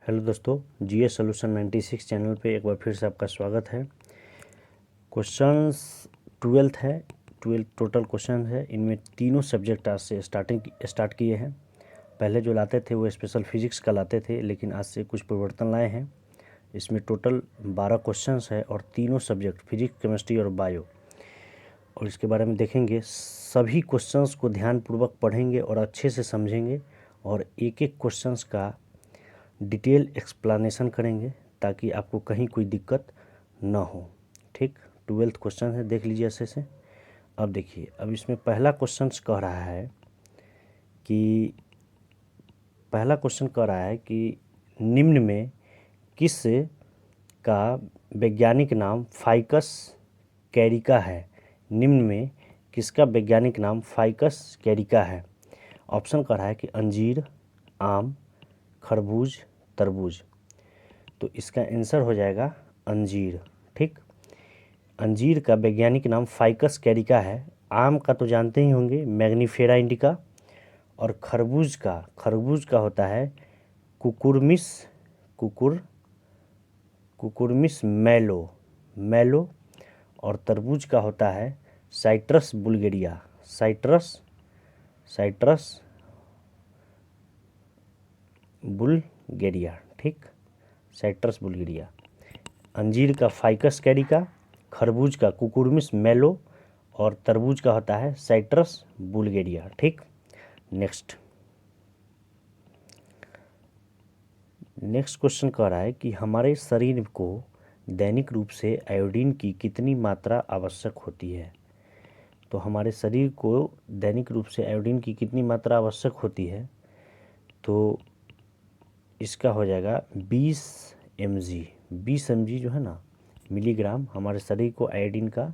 Hello दोस्तों, GS solution 96 channel पे एक बार फिर से आपका स्वागत है। क्वेश्चंस 12th है, 12 टोटल क्वेश्चन है। इनमें तीनों सब्जेक्ट आज से स्टार्ट किए हैं। पहले जो लाते थे वो स्पेशल फिजिक्स का लाते थे, लेकिन आज से कुछ परिवर्तन लाए हैं। इसमें टोटल 12 क्वेश्चंस है और तीनों सब्जेक्ट फिजिक्स, केमिस्ट्री और बायो, और इसके बारे में देखेंगे। सभी क्वेश्चंस को ध्यानपूर्वक पढ़ेंगे और अच्छे से समझेंगे और एक एक क्वेश्चंस का डिटेल एक्सप्लेनेशन करेंगे ताकि आपको कहीं कोई दिक्कत ना हो। ठीक, 12th क्वेश्चन है, देख लीजिए अच्छे से। अब देखिए, अब इसमें पहला क्वेश्चन कह रहा है कि निम्न में किस का वैज्ञानिक नाम फाइकस कैरिका है। निम्न में किसका वैज्ञानिक नाम फाइकस कैरिका है। ऑप्शन कह रहा है कि अंजीर, आम, खरबूज, तरबूज। तो इसका आंसर हो जाएगा अंजीर। ठीक, अंजीर का वैज्ञानिक नाम फाइकस कैरिका है। आम का तो जानते ही होंगे, मैग्नीफेरा इंडिका। और खरबूज का होता है कुकुरमिस मैलो। और तरबूज का होता है साइट्रस बुल्गेरिया। ठीक, साइट्रस बुल्गेरिया। अंजीर का फाइकस कैरिका, खरबूज का कुकुरमिस मैलो और तरबूज का होता है साइट्रस बुल्गेरिया। ठीक, नेक्स्ट क्वेश्चन कह रहा है कि हमारे शरीर को दैनिक रूप से आयोडीन की कितनी मात्रा आवश्यक होती है। तो हमारे शरीर को दैनिक रूप से आयोडीन की कितनी मात्रा आवश्यक होती है, तो इसका हो जाएगा 20 mg जो है ना, मिलीग्राम हमारे शरीर को आयोडीन का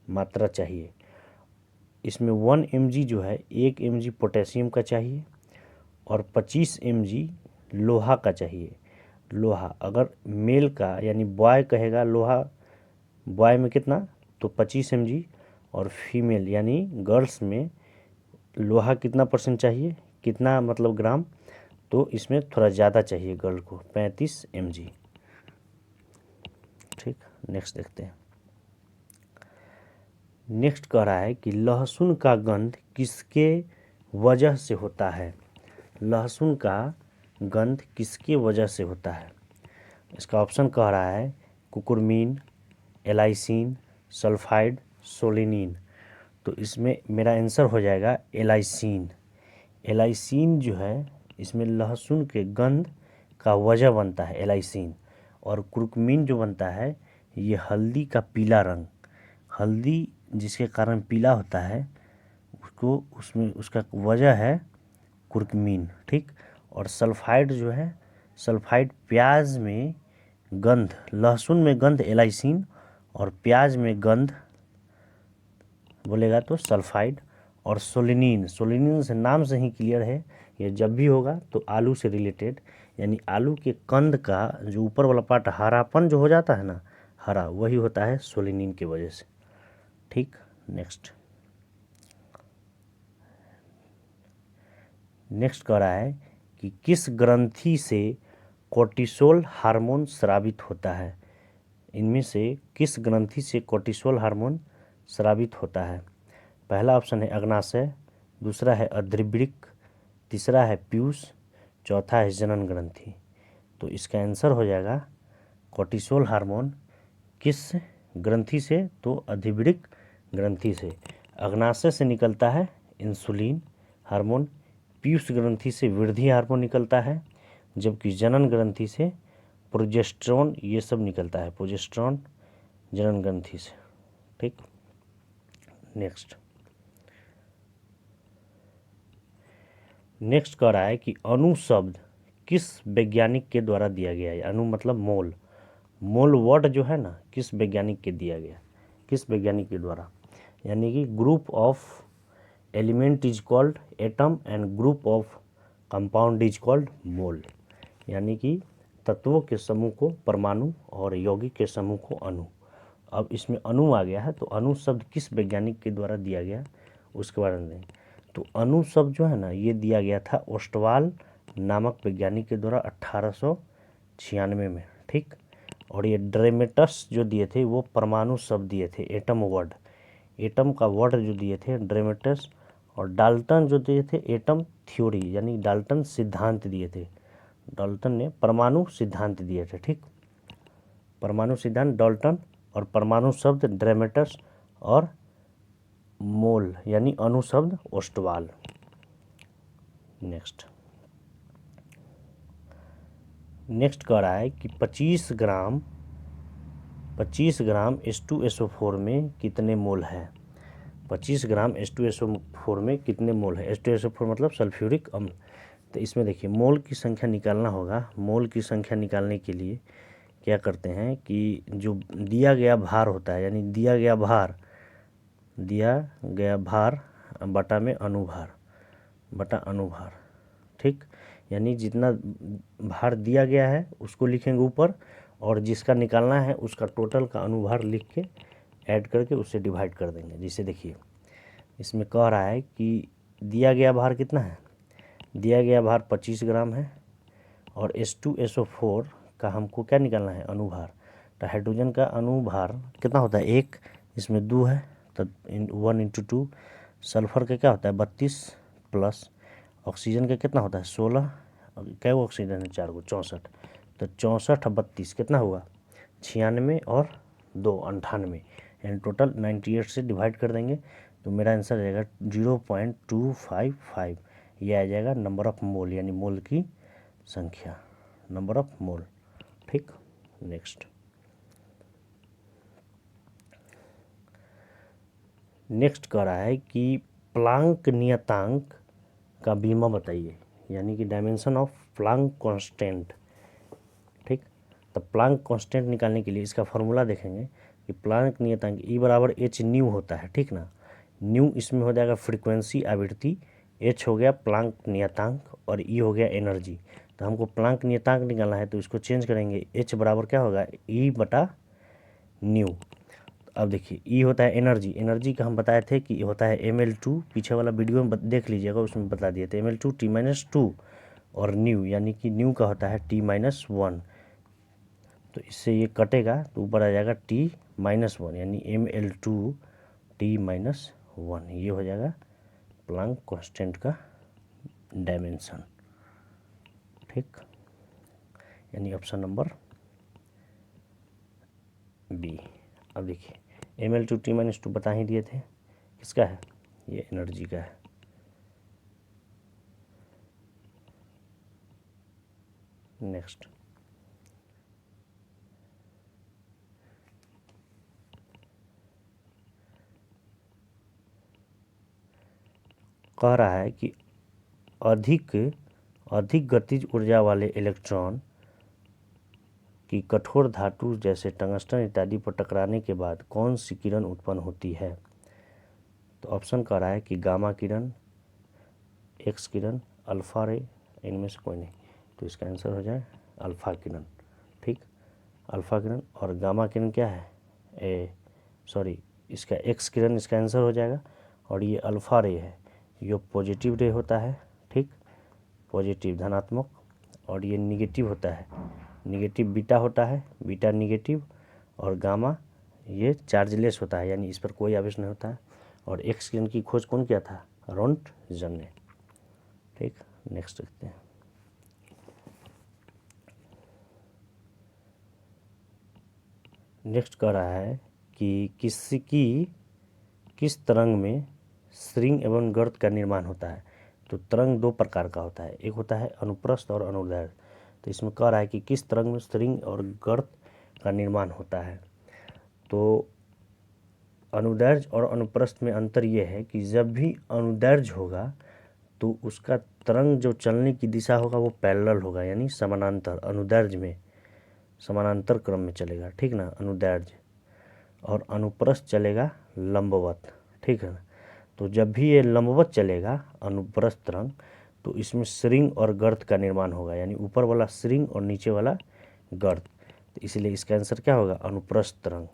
मात्रा चाहिए। इसमें 1 mg जो है, 1 mg पोटेशियम का चाहिए और 25 mg लोहा का चाहिए। लोहा अगर मेल का यानी बॉय कहेगा, लोहा बॉय में कितना, तो 25 mg, और फीमेल यानी गर्ल्स में लोहा कितना % चाहिए, कितना मतलब ग्राम, तो इसमें थोड़ा ज़्यादा चाहिए गर्ल को, 35 mg। ठीक, नेक्स्ट देखते हैं। नेक्स्ट कह रहा है कि लहसुन का गंध किसके वजह से होता है। लहसुन का गंध किसके वजह से होता है। इसका ऑप्शन कह रहा है कुकुरमीन, एलाइसिन, सल्फाइड, सोलिनिन। तो इसमें मेरा आंसर हो जाएगा एलाइसिन। एलाइसिन जो है, इसमें लहसुन के गंध का वजह बनता है एलाइसिन। और कुर्कुमिन जो बनता है, ये हल्दी का पीला रंग, हल्दी जिसके कारण पीला होता है, उसका वजह है कुर्कुमिन। ठीक, और सल्फाइड जो है, सल्फाइड प्याज में गंध, लहसुन में गंध एलाइसिन और प्याज में गंध बोलेगा तो सल्फाइड। और सोलिनिन से नाम से ही क्लियर है, ये जब भी होगा तो आलू से रिलेटेड, यानी आलू के कंद का जो ऊपर वाला पार्ट हरापन जो हो जाता है ना, हरा, वही होता है सोलिनिन की वजह से। ठीक, नेक्स्ट कह रहा है कि किस ग्रंथि से कोर्टिसोल हार्मोन स्रावित होता है। इनमें से किस ग्रंथि से कोर्टिसोल हार्मोन स्रावित होता है। पहला ऑप्शन है अग्नाशय, दूसरा है अधोवृक्क, तीसरा है पीयूष, चौथा है जनन ग्रंथि। तो इसका आंसर हो जाएगा कोर्टिसोल हार्मोन किस ग्रंथि से, तो अधोवृक्क ग्रंथि से। अग्नाशय से निकलता है इंसुलिन हार्मोन, पीयूष ग्रंथि से वृद्धि हार्मोन निकलता है, जबकि जनन ग्रंथि से प्रोजेस्टेरोन ये सब निकलता है, प्रोजेस्टेरोन जनन ग्रंथि से। ठीक, नेक्स्ट कह रहा है कि अणु शब्द किस वैज्ञानिक के द्वारा दिया गया है। अणु मतलब मोल वर्ड जो है ना, किस वैज्ञानिक के दिया गया, किस वैज्ञानिक के द्वारा, यानी कि group of element is called atom and group of compound is called mole. यानी कि तत्वों के समूह को परमाणु और यौगिक के समूह को अणु। अब इसमें अणु आ गया है, तो अणु शब्द किस वैज्ञानिक के द्वारा दिया गया उसके बारे में। तो अणु शब्द जो है ना, ये दिया गया था ओस्टवाल नामक वैज्ञानिक के द्वारा 96 में, ठीक। और ये ड्रेमेटस जो दिए थे वो परमाणु शब्द दिए थे, एटम वर्ड, एटम का वर्ड जो दिए थे ड्रेमेटस। और डाल्टन जो दिए थे एटम थ्योरी, यानी डाल्टन सिद्धांत दिए थे, डाल्टन ने परमाणु सिद्धांत दिए थे, ठीक। परमाणु सिद्धांत डाल्टन, और परमाणु शब्द ड्रेमेटस, और मोल यानी अणु शब्द ओस्टवाल। नेक्स्ट कह रहा है कि 25 ग्राम H2SO4 में कितने मोल है। 25 ग्राम H2SO4 में कितने मोल है। H2SO4 मतलब सल्फ्यूरिक अम्ल। तो इसमें देखिए मोल की संख्या निकालना होगा। मोल की संख्या निकालने के लिए क्या करते हैं कि जो दिया गया भार होता है, यानी दिया गया भार बटा में अनुभार, ठीक। यानी जितना भार दिया गया है उसको लिखेंगे ऊपर, और जिसका निकालना है उसका टोटल का अनुभार लिख के ऐड करके उससे डिवाइड कर देंगे। जैसे देखिए इसमें कह रहा है कि दिया गया भार कितना है, दिया गया भार 25 ग्राम है, और H2SO4 का हमको क्या निकालना है, अनुभार। तो हाइड्रोजन का अनुभार कितना होता है, 1, इसमें 2 है तो 1 × 2। सल्फर का क्या होता है 32 प्लस ऑक्सीजन का कितना होता है 16, क्या वो ऑक्सीजन है 4 को 64, तो 64 और 32 कितना हुआ 96 और 2 98, यानी टोटल 98 से डिवाइड कर देंगे तो मेरा आंसर आ जाएगा 0.255। ये आ जाएगा नंबर ऑफ मोल, यानी मोल की संख्या, नंबर ऑफ मोल, ठीक। नेक्स्ट कह रहा है कि प्लांक नियतांक का बीमा बताइए, यानी कि डायमेंशन ऑफ प्लांक कांस्टेंट, ठीक। तो प्लांक कांस्टेंट निकालने के लिए इसका फॉर्मूला देखेंगे कि प्लांक नियतांक E बराबर h न्यू होता है, ठीक ना। न्यू इसमें हो जाएगा फ्रीक्वेंसी आवृत्ति, h हो गया प्लांक नियतांक, और E हो गया एनर्जी। तो हमको प्लांक नियतांक निकालना है तो इसको चेंज करेंगे, h बराबर क्या होगा E बटा न्यू। अब देखिए E होता है एनर्जी, एनर्जी का हम बताए थे कि होता है ml2, पीछे वाला वीडियो में देख लीजिएगा उसमें बता दिए थे ml2 T-2, और न्यू यानी कि न्यू का होता है T-1। तो इससे ये कटेगा तो ऊपर आ जाएगा T-1, यानी ml2 T-1, ये हो जाएगा प्लांक कांस्टेंट का डायमेंशन, ठीक। यानी ऑप्शन नंबर बी। अब देखिए ml2 T-2 बता ही दिए थे, किसका है, ये एनर्जी का है। नेक्स्ट कह रहा है कि अधिक गतिज ऊर्जा वाले इलेक्ट्रॉन की कठोर धातु जैसे टंगस्टन इत्यादि पर टकराने के बाद कौन सी किरण उत्पन्न होती है। तो ऑप्शन कह रहा है कि गामा किरण, एक्स किरण, अल्फा रे, इनमें से कोई नहीं, तो इसका आंसर हो जाए अल्फा किरण, ठीक। अल्फा किरण और गामा किरण क्या है, इसका एक्स किरण इसका आंसर हो जाएगा, और ये अल्फा रे है, ये पॉजिटिव रे होता है, ठीक, पॉजिटिव धनात्मक, और ये निगेटिव होता है, निगेटिव बीटा होता है, बीटा निगेटिव, और गामा ये चार्जलेस होता है, यानी इस पर कोई आवेश नहीं होता है। और एक्स किरण की खोज कौन किया था, रोंटगन ने, ठीक। नेक्स्ट देखते हैं। नेक्स्ट कह रहा है कि किस तरंग में श्रृंग एवं गर्त का निर्माण होता है। तो तरंग 2 प्रकार का होता है, एक होता है अनुप्रस्थ और अनुदैर्घ्य। तो इसमें कह रहा है कि किस तरंग में श्रृंग और गर्त का निर्माण होता है। तो अनुदैर्घ्य और अनुप्रस्थ में अंतर ये है कि जब भी अनुदैर्घ्य होगा तो उसका तरंग जो चलने की दिशा होगा वो पैरेलल होगा, यानी समानांतर। अनुदैर्घ्य में समानांतर क्रम में चलेगा, ठीक ना, अनुदैर्घ्य, और अनुप्रस्थ चलेगा लंबवत, ठीक है ना। तो जब भी ये लंबवत चलेगा अनुप्रस्थ तरंग, तो इसमें श्रृंग और गर्त का निर्माण होगा, यानी ऊपर वाला श्रृंग और नीचे वाला गर्त। तो इसलिए इसका आंसर क्या होगा, अनुप्रस्थ तरंग।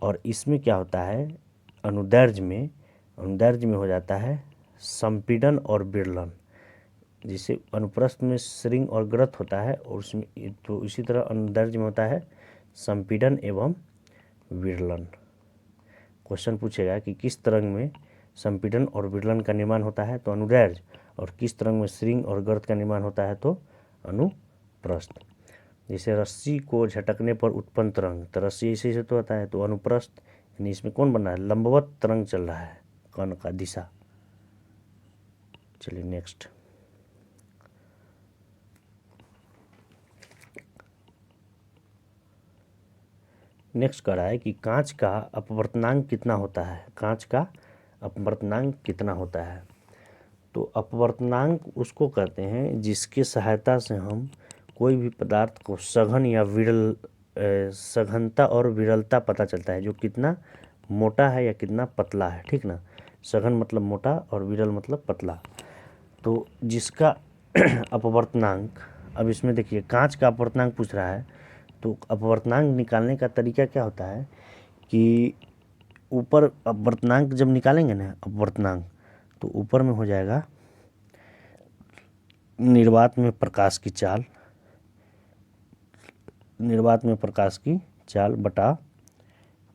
और इसमें क्या होता है, अनुदैर्घ्य में हो जाता है संपीड़न और विरलन। जिसे अनुप्रस्थ में श्रृंग और ग्रथ होता है, और उसमें तो इसी तरह अनुदैर्ध्य में होता है संपीड़न एवं विरलन। क्वेश्चन पूछेगा कि किस तरंग में संपीड़न और विरलन का निर्माण होता है, तो अनुदैर्ध्य, और किस तरंग में श्रृंग और गर्त का निर्माण होता है, तो अनुप्रस्थ। जैसे रस्सी को झटकने पर उत्पन्न तरंग, तो रस्सी ऐसे से तो होता है, तो अनुप्रस्थ, यानी इसमें कौन बन रहा है, लंबवत तरंग चल रहा है, कण का दिशा। चलिए नेक्स्ट। नेक्स्ट कह रहा है कि कांच का अपवर्तनांक कितना होता है, कांच का अपवर्तनांक कितना होता है। तो अपवर्तनांक उसको कहते हैं जिसके सहायता से हम कोई भी पदार्थ को सघन या विरल सघनता और विरलता पता चलता है, जो कितना मोटा है या कितना पतला है, ठीक ना। सघन मतलब मोटा और विरल मतलब पतला। तो जिसका अपवर्तनांक, अब इसमें देखिए कांच का अपवर्तनांक पूछ रहा है, तो अपवर्तनांक निकालने का तरीका क्या होता है कि ऊपर अपवर्तनांक जब निकालेंगे ना अपवर्तनांक, तो ऊपर में हो जाएगा निर्वात में प्रकाश की चाल, निर्वात में प्रकाश की चाल बटा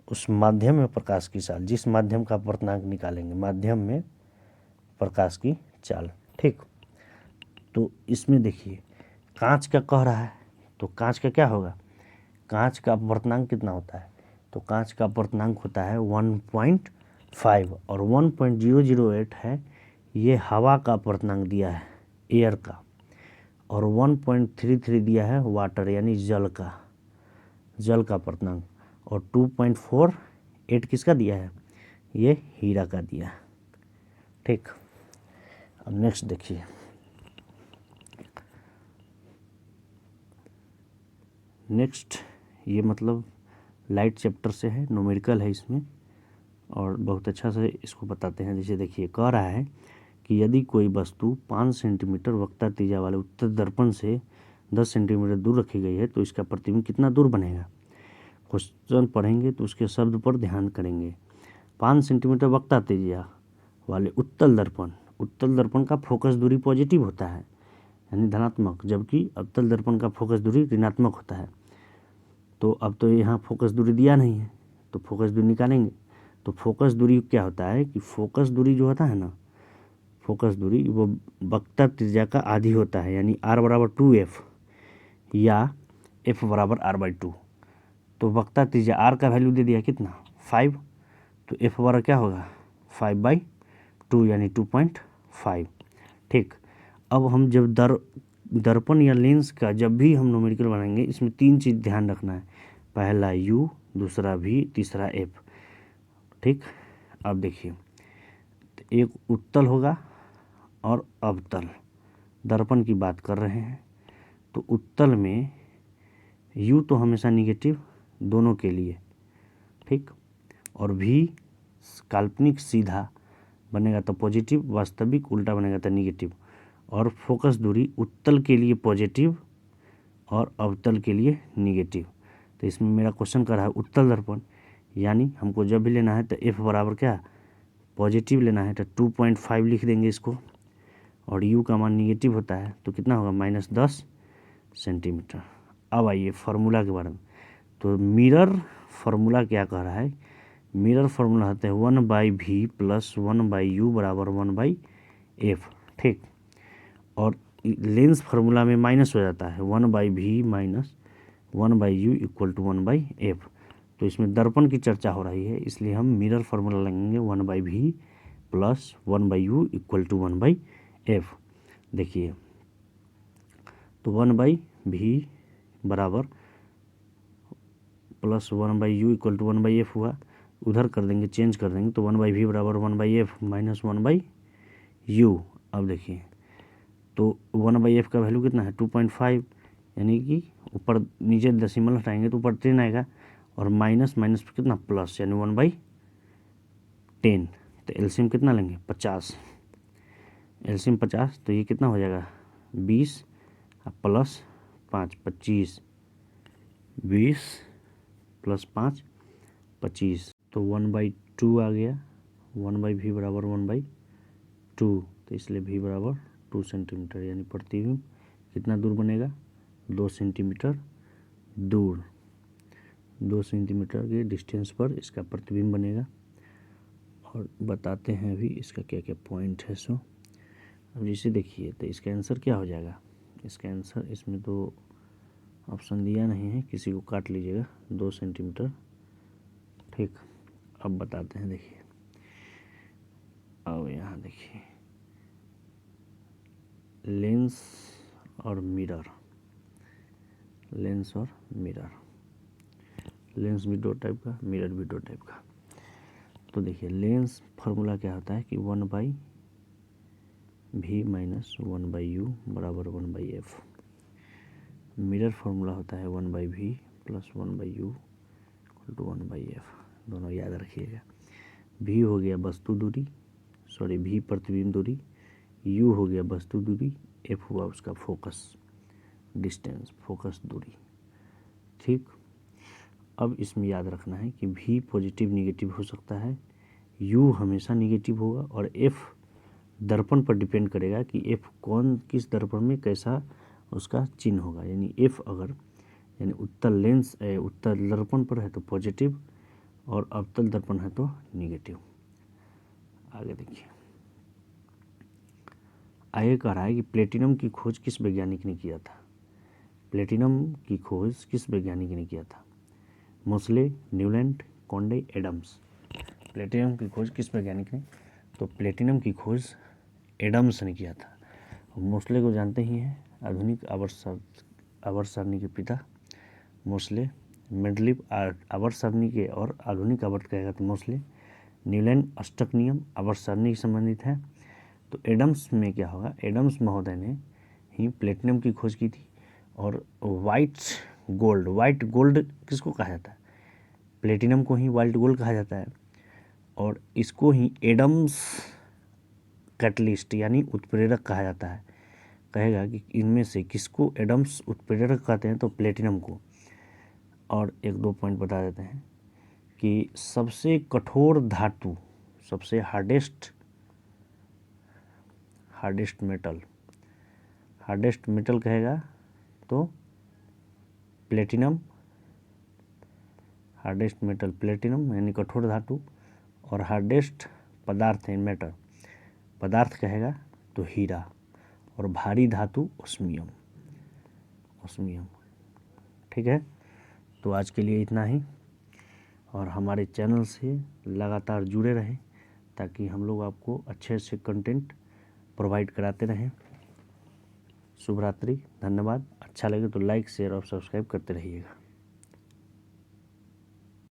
उस माध्यम में प्रकाश की चाल, जिस माध्यम का अपवर्तनांक निकालेंगे, माध्यम में प्रकाश की चाल, ठीक। तो इसमें देखिए कांच का कह रहा है, तो कांच का क्या होगा, कांच का अपवर्तनांक कितना होता है, तो कांच का अपवर्तनांक होता है 1.5, और 1.008 है ये हवा का अपवर्तनांक दिया है, एयर का, और 1.33 दिया है वाटर यानी जल का, जल का अपवर्तनांक, और 2.48 किसका दिया है, ये हीरा का दिया है, ठीक। अब नेक्स्ट देखिए, नेक्स्ट ये मतलब लाइट चैप्टर से है, न्यूमेरिकल है इसमें, और बहुत अच्छा से इसको बताते हैं। जैसे देखिए कह रहा है कि यदि कोई वस्तु 5 सेंटीमीटर वक्रता त्रिज्या वाले उत्तल दर्पण से 10 सेंटीमीटर दूर रखी गई है, तो इसका प्रतिबिंब कितना दूर बनेगा। क्वेश्चन पढ़ेंगे तो उसके शब्द पर ध्यान करेंगे। 5 सेंटीमीटर वक्रता त्रिज्या वाले उत्तल दर्पण, उत्तल दर्पण का फोकस दूरी पॉजिटिव होता है यानी धनात्मक, जबकि अवतल दर्पण का फोकस दूरी ऋणात्मक होता है। तो अब तो यहाँ फोकस दूरी दिया नहीं है, तो फोकस दूरी निकालेंगे। तो फोकस दूरी क्या होता है कि फोकस दूरी जो होता है ना, फोकस दूरी वो वक्रता त्रिज्या का आधी होता है, यानी r बराबर 2f या f बराबर r/2। तो वक्रता त्रिज्या r का वैल्यू दे दिया कितना 5, तो f बराबर क्या होगा 5/2 यानी 2.5, ठीक। अब हम जब दर्पण या लेंस का जब भी हम न्यूमेरिकल बनाएंगे, इसमें 3 चीज़ ध्यान रखना है, पहला u, दूसरा v, तीसरा f, ठीक। अब देखिए एक उत्तल होगा और अवतल, दर्पण की बात कर रहे हैं, तो उत्तल में u तो हमेशा निगेटिव दोनों के लिए, ठीक, और v काल्पनिक सीधा बनेगा तो पॉजिटिव, वास्तविक उल्टा बनेगा तो निगेटिव, और फोकस दूरी उत्तल के लिए पॉजिटिव और अवतल के लिए निगेटिव। तो इसमें मेरा क्वेश्चन कर रहा है उत्तल दर्पण, यानी हमको जब भी लेना है तो f बराबर क्या पॉजिटिव लेना है, तो 2.5 लिख देंगे इसको, और u का मान निगेटिव होता है तो कितना होगा -10 सेंटीमीटर। अब आइए फार्मूला के बारे में, तो मिरर फार्मूला क्या कह रहा है, मिरर फार्मूला होता है 1/v + 1/u बराबर 1/f, ठीक। और लेंस फार्मूला में माइनस हो जाता है 1/v - 1/u = 1/f। तो इसमें दर्पण की चर्चा हो रही है, इसलिए हम मिरर फार्मूला लगेंगे 1/v + 1/u = 1/f। देखिए तो 1/v बराबर + 1/u = 1/f हुआ, उधर कर देंगे चेंज कर देंगे, तो 1/v बराबर 1/f - 1/u। अब देखिए तो 1/f का वैल्यू कितना है 2.5, यानी कि ऊपर नीचे डेसिमल हटाएंगे तो ऊपर 10 आएगा, और माइनस माइनस कितना प्लस, यानी 1/10। तो एलसीएम कितना लेंगे 50, एलसीएम 50, तो ये कितना हो जाएगा 20 + 5 25, 20 + 5 25, तो 1/2 आ गया, 1/v बराबर 1/2, तो इसलिए v बराबर 2 सेंटीमीटर, यानी प्रतिबिंब कितना दूर बनेगा, 2 सेंटीमीटर दूर, 2 सेंटीमीटर के डिस्टेंस पर इसका प्रतिबिंब बनेगा। और बताते हैं अभी इसका क्या क्या पॉइंट है। सो अब जैसे देखिए तो इसका आंसर क्या हो जाएगा, इसका आंसर, इसमें तो ऑप्शन दिया नहीं है, किसी को काट लीजिएगा, 2 सेंटीमीटर। ठीक, अब बताते हैं, देखिए अब यहाँ देखिए लेंस और मिरर, लेंस और मिरर, लेंस भी 2 टाइप का, मिरर भी 2 टाइप का। तो देखिए लेंस फार्मूला क्या होता है कि 1/v माइनस 1/u बराबर 1/f। मिरर फार्मूला होता है 1/v plus 1/u equal to 1/f। दोनों याद रखिएगा। v हो गया वस्तु दूरी, सॉरी v प्रतिबिंब दूरी, u हो गया वस्तु दूरी, f हुआ उसका फोकस डिस्टेंस, फोकस दूरी। ठीक, अब इसमें याद रखना है कि v पॉजिटिव निगेटिव हो सकता है, u हमेशा निगेटिव होगा, और f दर्पण पर डिपेंड करेगा कि f कौन किस दर्पण में कैसा उसका चिन्ह होगा। यानी f अगर यानी उत्तल दर्पण पर है तो पॉजिटिव, और अवतल दर्पण है तो निगेटिव। आगे देखिए, आगे कह रहा है कि प्लेटिनम की खोज किस वैज्ञानिक ने किया था। प्लेटिनम की खोज किस वैज्ञानिक ने किया था, Mosley, Newland, Conde, Adams. Platinum की खोज किस वैज्ञानिक ने, तो प्लेटिनम की खोज एडम्स ने किया था। मोस्ले को जानते ही हैं, आधुनिक आवर्त सारणी के पिता मोस्ले। मेंडलीव आवर्त सारणी के और आधुनिक आवर्त कहेगा तो मोस्ले। न्यूलैंड अष्टक नियम आवर्त सारणी से संबंधित है। तो एडम्स में क्या होगा, एडम्स महोदय ने ही प्लेटिनम की खोज की थी। और वाइट गोल्ड किसको कहा जाता है, प्लेटिनम को ही वाइट गोल्ड कहा जाता है। और इसको ही एडम्स कैटलिस्ट यानी उत्प्रेरक कहा जाता है। कहेगा कि इनमें से किसको एडम्स उत्प्रेरक कहते हैं, तो प्लेटिनम को। और 1-2 पॉइंट बता देते हैं कि सबसे कठोर धातु, सबसे हार्डेस्ट मेटल कहेगा तो प्लेटिनम, हार्डेस्ट मेटल प्लेटिनम यानी कठोर धातु। और हार्डेस्ट पदार्थ है मैटर, पदार्थ कहेगा तो हीरा। और भारी धातु ओस्मियम। ठीक है, तो आज के लिए इतना ही, और हमारे चैनल से लगातार जुड़े रहें ताकि हम लोग आपको अच्छे अच्छे कंटेंट प्रोवाइड कराते रहें। शुभ रात्रि, धन्यवाद। अच्छा लगे तो लाइक, शेयर और सब्सक्राइब करते रहिएगा।